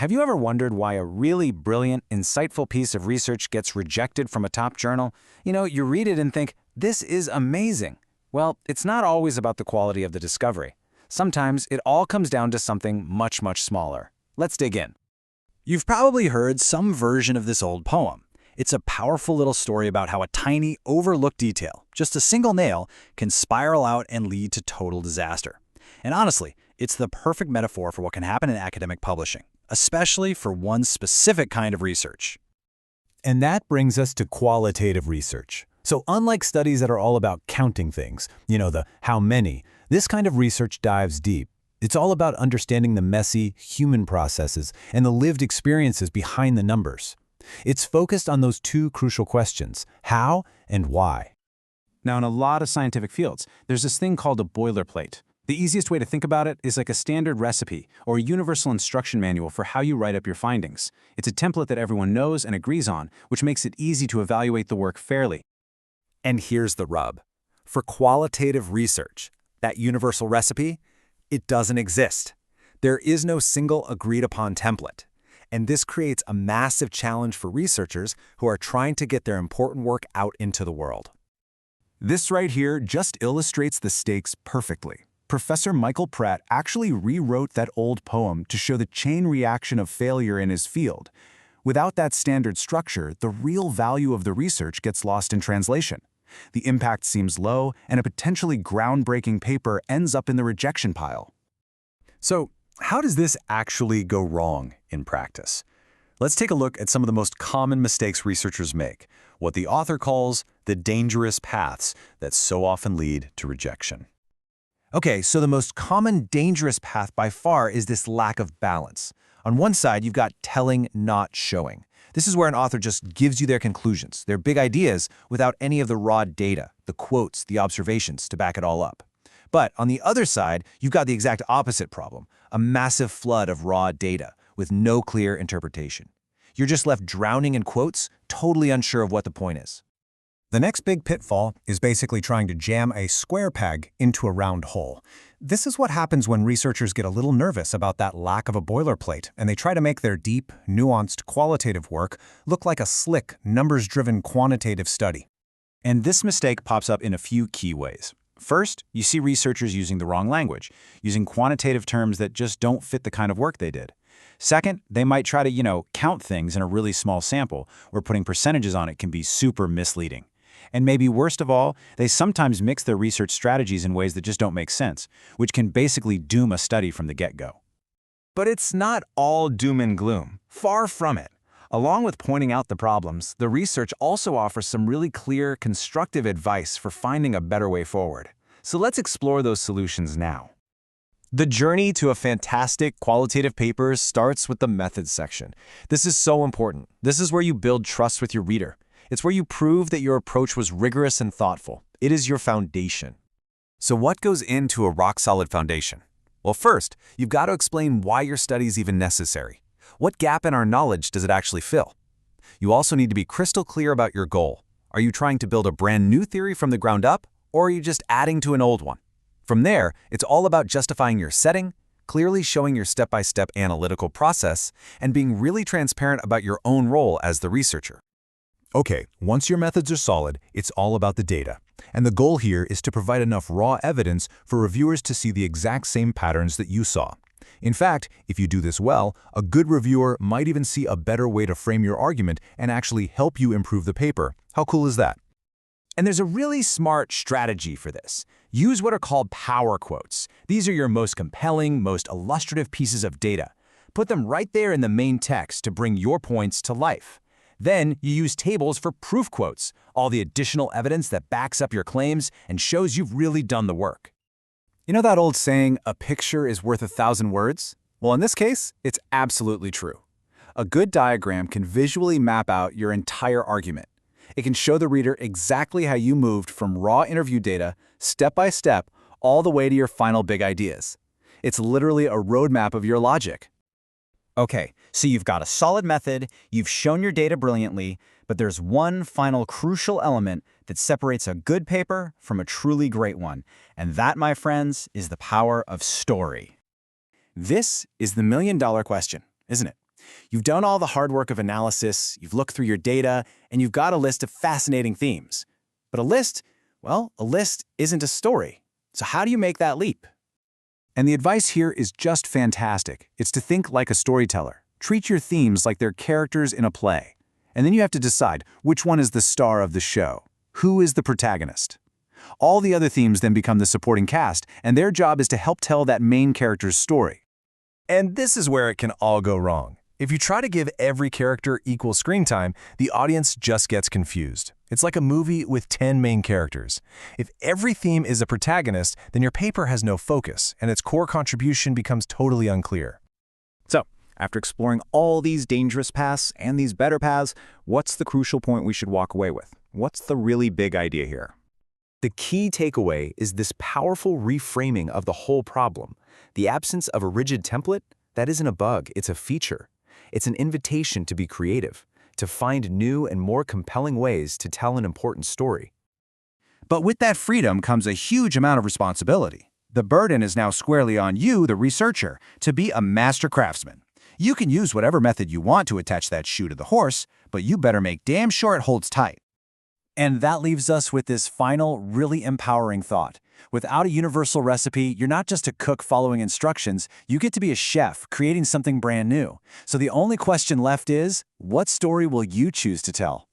Have you ever wondered why a really brilliant, insightful piece of research gets rejected from a top journal? You read it and think, this is amazing. Well, it's not always about the quality of the discovery. Sometimes it all comes down to something much, much smaller. Let's dig in. You've probably heard some version of this old poem. It's a powerful little story about how a tiny, overlooked detail, just a single nail, can spiral out and lead to total disaster. And honestly, it's the perfect metaphor for what can happen in academic publishing, especially for one specific kind of research. And that brings us to qualitative research. So unlike studies that are all about counting things, the how many, this kind of research dives deep. It's all about understanding the messy, human processes and the lived experiences behind the numbers. It's focused on those two crucial questions, how and why. Now, in a lot of scientific fields, there's this thing called a boilerplate. The easiest way to think about it is like a standard recipe or a universal instruction manual for how you write up your findings. It's a template that everyone knows and agrees on, which makes it easy to evaluate the work fairly. And here's the rub. For qualitative research, that universal recipe, it doesn't exist. There is no single agreed-upon template. And this creates a massive challenge for researchers who are trying to get their important work out into the world. This right here just illustrates the stakes perfectly. Professor Michael Pratt actually rewrote that old poem to show the chain reaction of failure in his field. Without that standard structure, the real value of the research gets lost in translation. The impact seems low, and a potentially groundbreaking paper ends up in the rejection pile. So, how does this actually go wrong in practice? Let's take a look at some of the most common mistakes researchers make, what the author calls the dangerous paths that so often lead to rejection. Okay, so the most common dangerous path by far is this lack of balance. On one side, you've got telling, not showing. This is where an author just gives you their conclusions, their big ideas, without any of the raw data, the quotes, the observations to back it all up. But on the other side, you've got the exact opposite problem, a massive flood of raw data with no clear interpretation. You're just left drowning in quotes, totally unsure of what the point is. The next big pitfall is basically trying to jam a square peg into a round hole. This is what happens when researchers get a little nervous about that lack of a boilerplate, and they try to make their deep, nuanced, qualitative work look like a slick, numbers-driven quantitative study. And this mistake pops up in a few key ways. First, you see researchers using the wrong language, using quantitative terms that just don't fit the kind of work they did. Second, they might try to, count things in a really small sample, where putting percentages on it can be super misleading. And maybe worst of all, they sometimes mix their research strategies in ways that just don't make sense, which can basically doom a study from the get-go. But it's not all doom and gloom. Far from it. Along with pointing out the problems, the research also offers some really clear, constructive advice for finding a better way forward. So let's explore those solutions now. The journey to a fantastic qualitative paper starts with the methods section. This is so important. This is where you build trust with your reader. It's where you prove that your approach was rigorous and thoughtful. It is your foundation. So what goes into a rock-solid foundation? Well, first, you've got to explain why your study is even necessary. What gap in our knowledge does it actually fill? You also need to be crystal clear about your goal. Are you trying to build a brand new theory from the ground up, or are you just adding to an old one? From there, it's all about justifying your setting, clearly showing your step-by-step analytical process, and being really transparent about your own role as the researcher. Okay, once your methods are solid, it's all about the data. And the goal here is to provide enough raw evidence for reviewers to see the exact same patterns that you saw. In fact, if you do this well, a good reviewer might even see a better way to frame your argument and actually help you improve the paper. How cool is that? And there's a really smart strategy for this. Use what are called power quotes. These are your most compelling, most illustrative pieces of data. Put them right there in the main text to bring your points to life. Then you use tables for proof quotes, all the additional evidence that backs up your claims and shows you've really done the work. You know that old saying, a picture is worth 1,000 words? Well, in this case, it's absolutely true. A good diagram can visually map out your entire argument. It can show the reader exactly how you moved from raw interview data, step by step, all the way to your final big ideas. It's literally a roadmap of your logic. Okay, so you've got a solid method, you've shown your data brilliantly, but there's one final crucial element that separates a good paper from a truly great one. And that, my friends, is the power of story. This is the million-dollar question, isn't it? You've done all the hard work of analysis, you've looked through your data, and you've got a list of fascinating themes. But a list, well, a list isn't a story. So how do you make that leap? And the advice here is just fantastic. It's to think like a storyteller. Treat your themes like they're characters in a play. And then you have to decide which one is the star of the show. Who is the protagonist? All the other themes then become the supporting cast, and their job is to help tell that main character's story. And this is where it can all go wrong. If you try to give every character equal screen time, the audience just gets confused. It's like a movie with 10 main characters. If every theme is a protagonist, then your paper has no focus, and its core contribution becomes totally unclear. So, after exploring all these dangerous paths and these better paths, what's the crucial point we should walk away with? What's the really big idea here? The key takeaway is this powerful reframing of the whole problem. The absence of a rigid template, that isn't a bug, it's a feature. It's an invitation to be creative, to find new and more compelling ways to tell an important story. But with that freedom comes a huge amount of responsibility. The burden is now squarely on you, the researcher, to be a master craftsman. You can use whatever method you want to attach that shoe to the horse, but you better make damn sure it holds tight. And that leaves us with this final, really empowering thought. Without a universal recipe, you're not just a cook following instructions, you get to be a chef creating something brand new. So the only question left is, what story will you choose to tell?